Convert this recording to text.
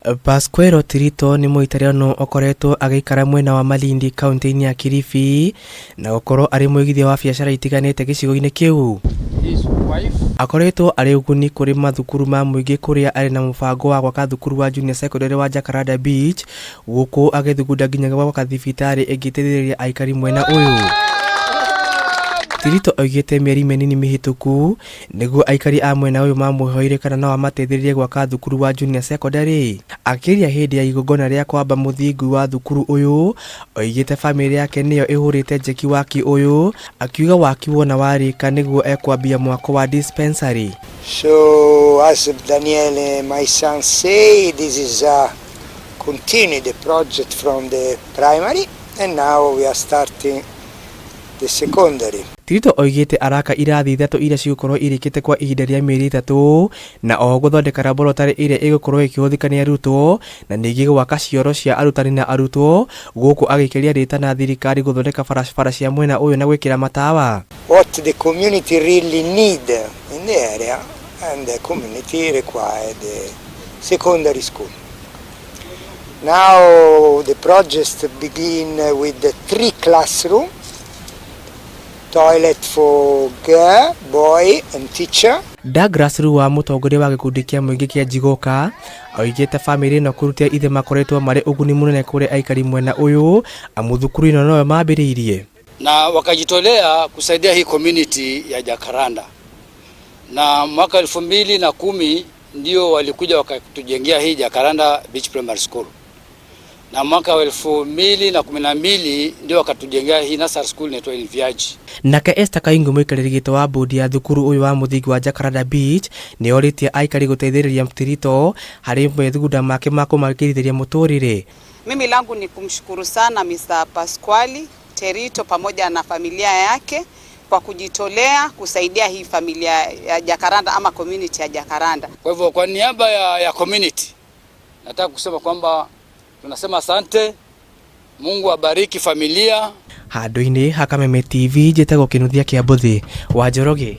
Pasquero Tirito ni muitariano okoretwo agikara mwena wa Malindi kaunti-ini ya Kilifi na okoro ari muigithia wa biacara itiganite gicigo-ini kiu. Akoretwo ari uguni kuri mathukuru ma muingi kuria ari na mubango wa gwaka thukuru wa junior secondary wa Jacaranda Beach guku agithugunda nginya gwaka thibitari ingiteithĩrĩria aikari mwena uyu. Tirito oigite mieri menini mihituku niguo aikari a mwena uyu mamuhoire kana no amateithĩrĩrie gwaka thukuru wa junior secondary. Akiria hindi ya igongona ria kwamba muthingu wa thukuru uyu oigite family yake niyo ihurite njeki waki uyu akiuga waki wona warika niguo ekwambia mwako wa dispensary. So as Daniel my son say, this is continue the project from the primary and now we are starting the secondary. Tirito oigite araka irathi ithatu iria cigukorwo irikite kwa ihinda ria mieri itatu na oho guthondeka laboratory iria igukorwo ikihuthika ni arutwo na ningi gwaka cioro cia arutani na arutwo guku agikiria rita na thirikari guthondeka barabara cia mwena uyu na gwikira matawa. What the community really need in the area and the community require the secondary school. Now the project begin with the 3 classrooms. Toilet for girl, boy and teacher. Douglas Ruwa mutongoria wa gikundi kia muingi kia Jigoka oigite family no kurutia ithe makoretwo mari uguni munene kuri aikari mwena uyu amuthukuru ino no mambiriirie na wakajitolea kusaidia hii community ya Jacaranda. Na mwaka 2010 ndio walikuja wakatujengea hii Jacaranda Beach Primary School. Na mwaka 2012 ndio wakatujengea hii nursery school inaitwa Elviaji. Nake Esther Kaingu muikarĩrĩgĩte wa bodi ya thukuru uyu wa muthingi wa Jacaranda Beach ni oritie aikari guteithĩrĩria Tirito hari methugunda make ma kumakĩrithĩria muturire. Mimi langu ni kumshukuru sana Mr. Pasquale Tirito pamoja na familia yake kwa kujitolea kusaidia hii familia ya Jacaranda ama community ya Jacaranda. Kwa hivyo kwa niaba ya community nataka kusema kwamba tunasema asante. Mungu abariki familia. Handu-ini ha Kameme TV njĩtagwo Kĩnuthia kĩa Mbuthi wa Njoroge.